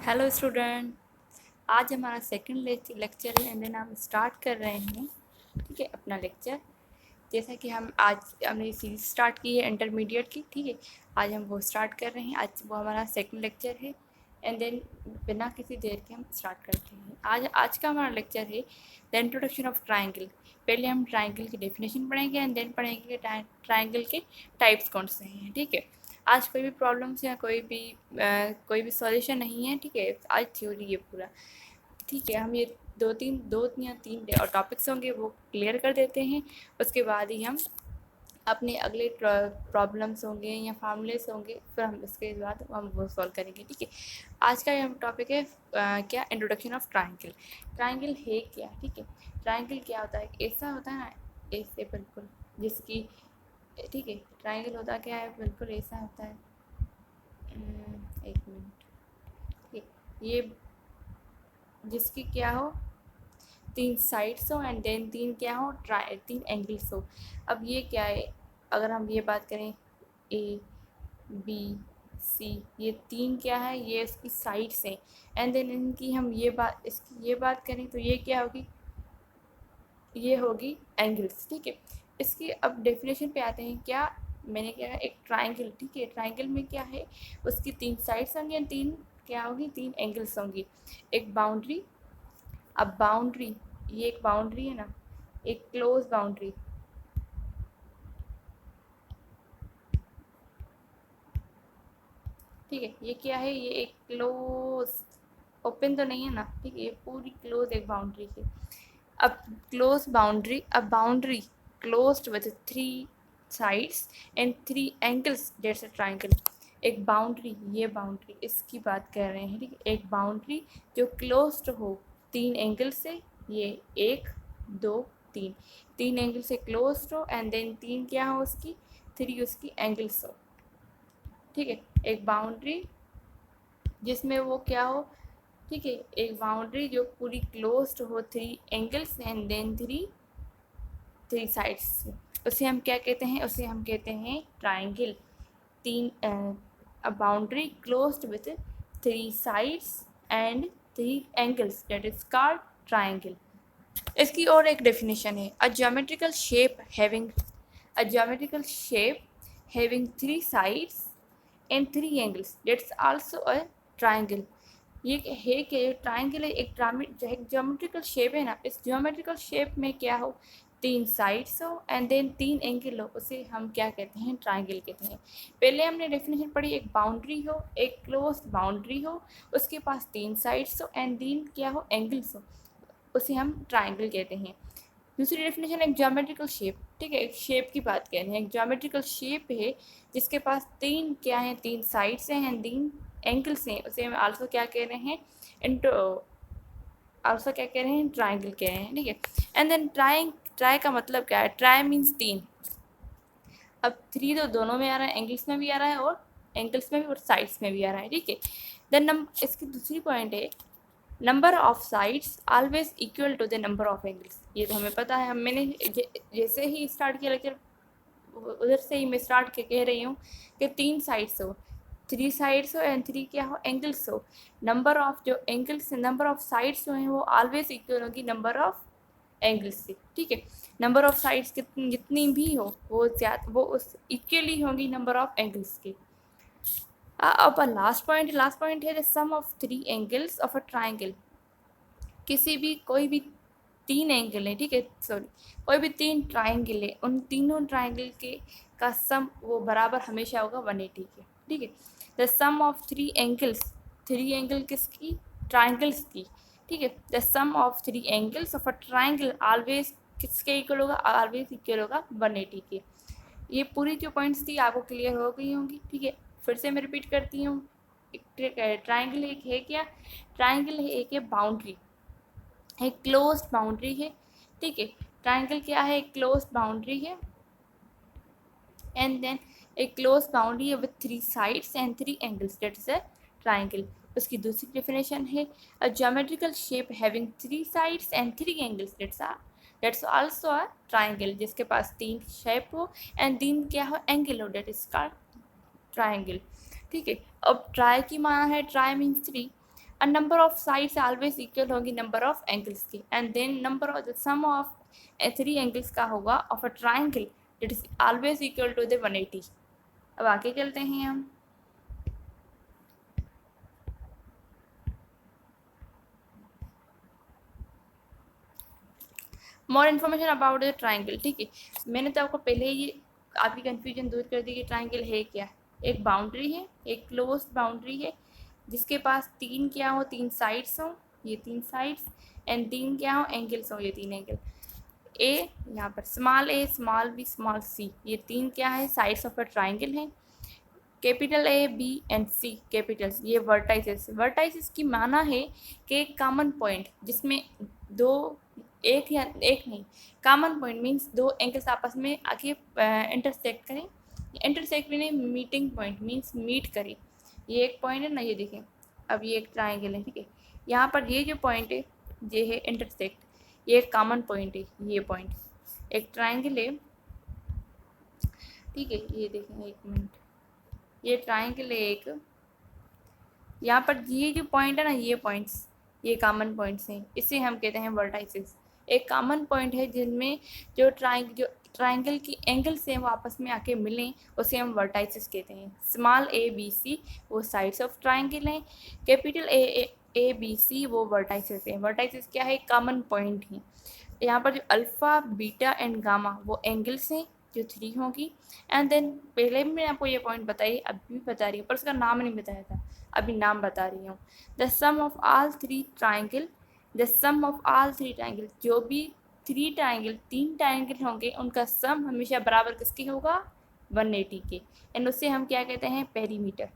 Hello student. आज हमारा second lecture है एंड देन हम स्टार्ट कर रहे हैं, ठीक है, अपना लेक्चर। जैसा कि हम आज हमने सीरीज स्टार्ट की है इंटरमीडिएट की, ठीक है। आज हम वो स्टार्ट कर रहे हैं, आज वो हमारा सेकंड लेक्चर है एंड देन बिना किसी देर के हम स्टार्ट करते हैं। आज का हमारा लेक्चर है द इंट्रोडक्शन ऑफ ट्राइंगल। पहले हम ट्राइंगल की डेफिनेशन पढ़ेंगे एंड देन पढ़ेंगे ट्राइंगल के टाइप्स कौन से हैं, ठीक है। आज कोई भी प्रॉब्लम्स या कोई भी सॉल्यूशन नहीं है, ठीक है। आज थ्योरी है पूरा, ठीक है। हम ये दो या तीन टॉपिक्स होंगे वो क्लियर कर देते हैं। उसके बाद ही हम अपने अगले प्रॉब्लम्स होंगे या फार्मूलेस होंगे, फिर हम उसके बाद हम वो सॉल्व करेंगे, ठीक है। आज का हम टॉपिक है क्या, इंट्रोडक्शन ऑफ ट्राइंगल। ट्राइंगल है क्या, ठीक है। ट्राइंगल क्या होता है, ऐसा होता है ना, ऐसे बिल्कुल, जिसकी, ठीक है। ट्राइंगल होता क्या है, बिल्कुल ऐसा होता है। एक मिनट, ये जिसकी क्या हो, तीन साइड्स हो एंड देन तीन क्या हो, तीन एंगल्स हो। अब ये क्या है, अगर हम ये बात करें, ए बी सी, ये तीन क्या है, ये इसकी साइड्स हैं एंड देन इनकी हम ये बात करें तो ये क्या होगी, ये होगी एंगल्स, ठीक है। इसकी अब डेफिनेशन पे आते हैं। क्या मैंने क्या है, एक ट्राइंगल, ठीक है। ट्राइंगल में क्या है, उसकी तीन साइड्स होंगी एंड तीन क्या होगी, तीन एंगल्स होंगी। एक बाउंड्री, अब बाउंड्री, ये एक बाउंड्री है ना, एक क्लोज बाउंड्री, ठीक है। ये क्या है, ये एक क्लोज, ओपन तो नहीं है ना, ठीक है। ये पूरी क्लोज एक बाउंड्री है। अब क्लोज बाउंड्री, अब boundary closed with three sides and three angles, that's a triangle. एक बाउंड्री, ये बाउंड्री इसकी बात कर रहे हैं, ठीक है। एक बाउंड्री जो क्लोज्ड हो तीन एंगल से, ये एक दो तीन, तीन एंगल से क्लोज्ड हो एंड देन तीन क्या हो उसकी, थ्री उसकी एंगल्स हो, ठीक है। एक बाउंड्री जिसमें वो क्या हो, ठीक है। एक बाउंड्री जो पूरी क्लोज्ड हो three angles and then three three sides, उसे हम क्या कहते हैं, उसे हम कहते हैं ट्राइंगल। तीन a boundary closed with three sides and three angles, that is called triangle. इसकी और एक डेफिनेशन है, a geometrical shape having three sides and three angles, that's also a triangle. ये है कि ट्राइंगल एक ज्योमेट्रिकल शेप है ना, इस ज्योमेट्रिकल शेप में क्या हो, तीन साइड्स हो एंड देन तीन एंगल हो, उसे हम क्या कहते हैं, ट्राइंगल कहते हैं। पहले हमने डेफिनेशन पढ़ी, एक बाउंड्री हो, एक क्लोज बाउंड्री हो, उसके पास तीन साइड्स हो एंड तीन क्या हो, एंगल्स हो, उसे हम ट्राइंगल कहते हैं। दूसरी डेफिनेशन, एक ज्योमेट्रिकल शेप, ठीक है। एक शेप की बात कर रहे हैं, एक ज्योमेट्रिकल शेप है जिसके पास तीन क्या है, तीन साइड्स हैं एंड तीन एंगल्स हैं, उसे हम आल्सो क्या कह रहे हैं, इंटो आल्सो क्या कह रहे हैं, ट्राइंगल कह रहे हैं, ठीक है। एंड देन ट्राई का मतलब क्या है, ट्राई मीन्स तीन। अब थ्री तो दोनों में आ रहा है, एंगल्स में भी आ रहा है और एंगल्स में भी और साइड्स में भी आ रहा है, ठीक है। देन इसकी दूसरी पॉइंट है, number of sides always equal to the number of angles. ये तो हमें पता है, मैंने जैसे ही स्टार्ट किया लेक्चर, उधर से ही मैं स्टार्ट के कह रही हूँ कि तीन साइड्स हो, थ्री साइड्स हो एंड थ्री क्या हो, एंगल्स हो। नंबर ऑफ जो एंगल्स, नंबर ऑफ साइड्स जो हैं वो ऑलवेज इक्वल होगी नंबर ऑफ एंगल्स से, ठीक है। नंबर ऑफ साइड्स जितनी भी हो वो उस इक्वली होंगी नंबर ऑफ एंगल्स की। अब लास्ट पॉइंट है the sum of three angles of a triangle. किसी भी कोई भी तीन एंगल है, ठीक है, सॉरी, कोई भी तीन ट्राइंगल है, उन तीनों ट्राइंगल के का सम वो बराबर हमेशा होगा 180 के, ठीक है। The sum of three angle किसकी, ट्राइंगल्स की, ठीक है। The sum of three angles of a triangle always किसके इक्वल होगा, ऑलवेज इक्वल होगा 180 के। ये पूरी जो पॉइंट्स थी आपको क्लियर हो गई होंगी, ठीक है। फिर से मैं रिपीट करती हूँ, ट्राइंगल एक है क्या, ट्राइंगल है एक है बाउंड्री, एक क्लोज्ड बाउंड्री है, ठीक है। ट्राइंगल क्या है, एक क्लोज्ड बाउंड्री है एंड देन एक क्लोज बाउंड्री है with three sides and three angles, that's a triangle. उसकी दूसरी डेफिनेशन है, a geometrical shape having three sides and three angles, that's also a triangle, जिसके पास तीन शेप हो एंड तीन क्या हो, एंगल हो, दैट इज कॉल्ड ट्राइंगल, ठीक है। अब ट्राई की माना है, tri means three. Number of sides always equal होगी नंबर ऑफ एंगल्स की, and then number of the sum of 3 angles का होगा of a triangle it is always equal to the 180। अब आगे चलते हैं हम। More information about the triangle, ठीक है। मैंने तो आपको पहले ही आपकी कंफ्यूजन दूर कर दी कि ट्राइंगल है क्या। एक बाउंड्री है, एक क्लोज बाउंड्री है जिसके पास तीन क्या हो, तीन साइड्स हों, ये तीन साइड्स, एंड तीन क्या हो, एंगल्स हों, ये तीन एंगल। ए यहाँ पर small A, small B, small C, ये तीन क्या है, साइड्स ऑफ अ ट्राइंगल है। Capital A, B and C capitals, ये वर्टाइसेस। वर्टाइसेस की माना है कि एक कॉमन पॉइंट जिसमें दो, एक या एक नहीं, कॉमन पॉइंट मीन्स दो एंगल्स आपस में आके इंटरसेक्ट करें। इंटरसेक्ट भी नहीं, मीटिंग पॉइंट मीन्स मीट करें। ये एक पॉइंट है ना, ये देखें। अब ये एक ट्राइंगल है, ठीक है। यहाँ पर ये जो पॉइंट है ये है इंटरसेक्ट, ये एक कॉमन पॉइंट है, ये पॉइंट एक ट्राइंगल है, ठीक है। ये देखें, एक मिनट, ये ट्राइंगल है एक, यहाँ पर ये जो पॉइंट है ना, ये पॉइंट्स, ये कॉमन पॉइंट्स हैं, इसे हम कहते हैं वर्टाइसेस। एक कॉमन पॉइंट है जिनमें जो ट्राइंगल की एंगल्स हैं वो आपस में आके मिलें, उसे हम वर्टाइसेस कहते हैं। स्मॉल ए बी सी वो साइड्स ऑफ ट्राइंगल हैं, कैपिटल ए बी सी वो वर्टाइसेस हैं। वर्टाइसेस क्या है, कॉमन पॉइंट हैं। यहाँ पर जो अल्फ़ा बीटा एंड गामा वो एंगल्स हैं जो 3 होगी। एंड देन पहले भी मैंने आपको ये पॉइंट बताई, अभी भी बता रही हूँ, पर उसका नाम नहीं बताया था, अभी नाम बता रही हूँ। The sum of all 3 triangle, the sum of all 3 triangle, जो भी 3 ट्राइंगल, 3 ट्राइंगल होंगे उनका सम हमेशा बराबर किसके होगा, 180 के। एंड उसे हम क्या कहते हैं, पेरीमीटर,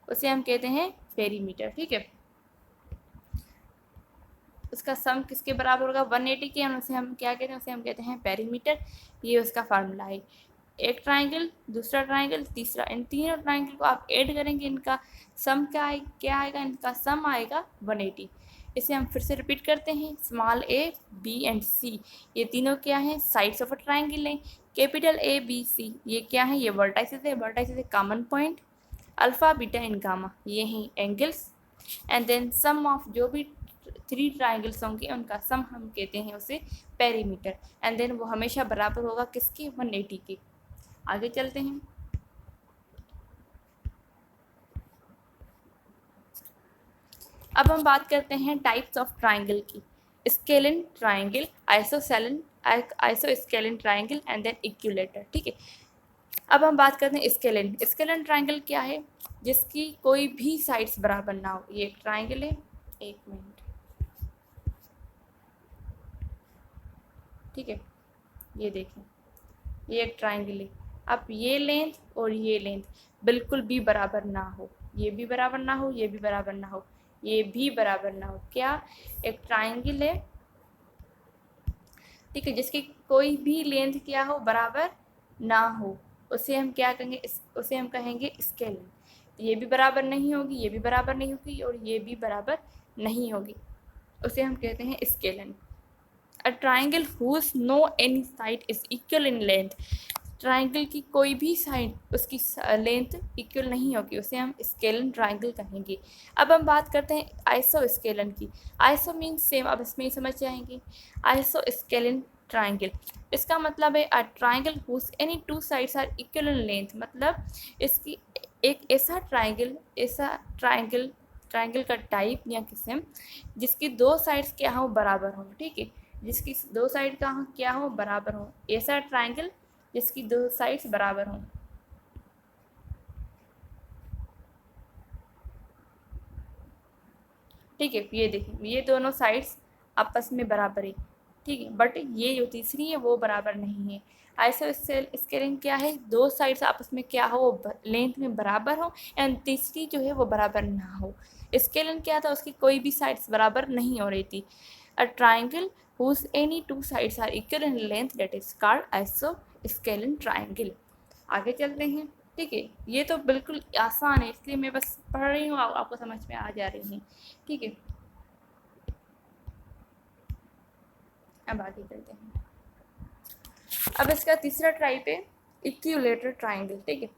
उसे हम कहते हैं पेरीमीटर, ठीक है। उसका सम किसके बराबर होगा, 180 के, और उसे हम क्या कहते हैं, उसे हम कहते हैं पेरीमीटर। ये उसका फार्मूला है। एक ट्राइंगल, दूसरा ट्राइंगल, तीसरा, इन तीनों ट्राइंगल को आप ऐड करेंगे, इनका सम क्या आएगा, इनका सम आएगा 180। इसे हम फिर से रिपीट करते हैं। Small A B and C ये तीनों क्या हैं, साइड्स ऑफ अ ट्राइंगल हैं। कैपिटल ए बी सी ये क्या है, ये वर्टाइसेस है। वर्टाइसेस है common point. Alpha beta and gamma ये हैं angles. And then sum of जो भी 3 ट्राइंगल्स होंगे उनका सम हम कहते हैं उसे पेरीमीटर। एंड देन वो हमेशा बराबर होगा किसके, 180 के। आगे चलते हैं। अब हम बात करते हैं टाइप्स ऑफ ट्राइंगल की। Scalene triangle, isosceles triangle and then equilateral, ठीक है। अब हम बात करते हैं स्केलिन। स्केलिन ट्राइंगल क्या है, जिसकी कोई भी साइड्स बराबर ना हो। ये एक ट्राइंगल है, एक मिनट, ठीक है। ये देखें, ये एक ट्राइंगल है। अब ये लेंथ और ये लेंथ बिल्कुल भी बराबर ना हो, ये भी बराबर ना हो, ये भी बराबर ना हो, ये भी बराबर ना हो। क्या, एक ट्राइंगल है, ठीक है, जिसकी कोई भी लेंथ क्या हो, बराबर ना हो, उसे हम क्या कहेंगे, उसे हम कहेंगे स्केलिन। ये भी बराबर नहीं होगी, ये भी बराबर नहीं होगी, और ये भी बराबर नहीं होगी, उसे हम कहते हैं scalene. A triangle whose no any side is equal in length, triangle की कोई भी साइड उसकी लेंथ इक्वल नहीं होगी, उसे हम स्केलिन ट्राइंगल कहेंगे। अब हम बात करते हैं आइसो स्केलिन की। आइसो मीन्स सेम, अब इसमें ही समझ जाएंगे। आइसो स्केलिन ट्राइंगल, इसका मतलब है a triangle whose any 2 sides are equal in length, मतलब इसकी एक ऐसा ट्राइंगल, ट्राइंगल का टाइप या किस्म जिसकी 2 साइड्स क्या हो, बराबर हो, ठीक है। जिसकी 2 साइड का क्या हो, बराबर हो, ऐसा ट्राइंगल जिसकी 2 साइड्स बराबर हों। ठीक है, ये देखिए, ये दोनों साइड्स आपस में बराबर है, ठीक है, बट ये जो तीसरी है वो बराबर नहीं है। आइसो स्केलिंग क्या है, 2 साइड्स आपस में क्या हो, लेंथ में बराबर हो, एंड तीसरी जो है वो बराबर ना हो। स्केलिंग क्या था, उसकी कोई भी साइड्स बराबर नहीं हो रही थी। A triangle whose any 2 sides are equal in length that is called isosceles triangle। आगे चलते हैं, ठीक है। ये तो बिल्कुल आसान है, इसलिए मैं बस पढ़ रही हूँ, आपको समझ में आ जा रही है, ठीक है। अब आगे चलते हैं। अब इसका तीसरा टाइप है इक्विलेटरल ट्राइंगल, ठीक है।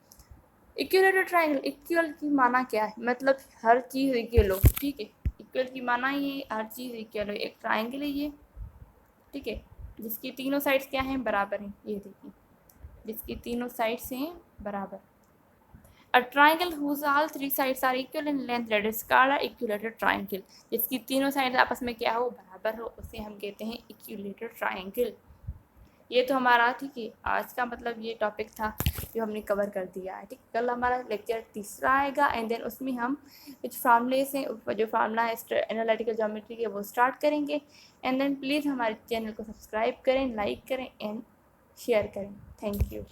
इक्विलेटरल ट्राइंगल, इक्वल की माना क्या है, मतलब हर चीज़ इक्वल हो, ठीक है। इक्वल की माना ये हर चीज़ इक्वल हो। एक ट्राइंगल है ये, ठीक है, जिसकी तीनों साइड्स क्या हैं, बराबर हैं। ये देखिए, जिसकी तीनों साइड्स हैं बराबर। A triangle whose all three sides are equal in length, that is called a equilateral triangle। जिसकी तीनों साइड आपस में क्या हो, बराबर हो, उसे हम कहते हैं इक्विलेटरल ट्राइंगल। ये तो हमारा, ठीक है, आज का मतलब ये टॉपिक था जो हमने कवर कर दिया है, ठीक। कल हमारा लेक्चर तीसरा आएगा एंड देन उसमें हम कुछ फार्मूले से, जो फार्मूला है एनालिटिकल ज्योमेट्री के, वो स्टार्ट करेंगे। एंड देन प्लीज़ हमारे चैनल को सब्सक्राइब करें, लाइक करें एंड शेयर करें। Thank you.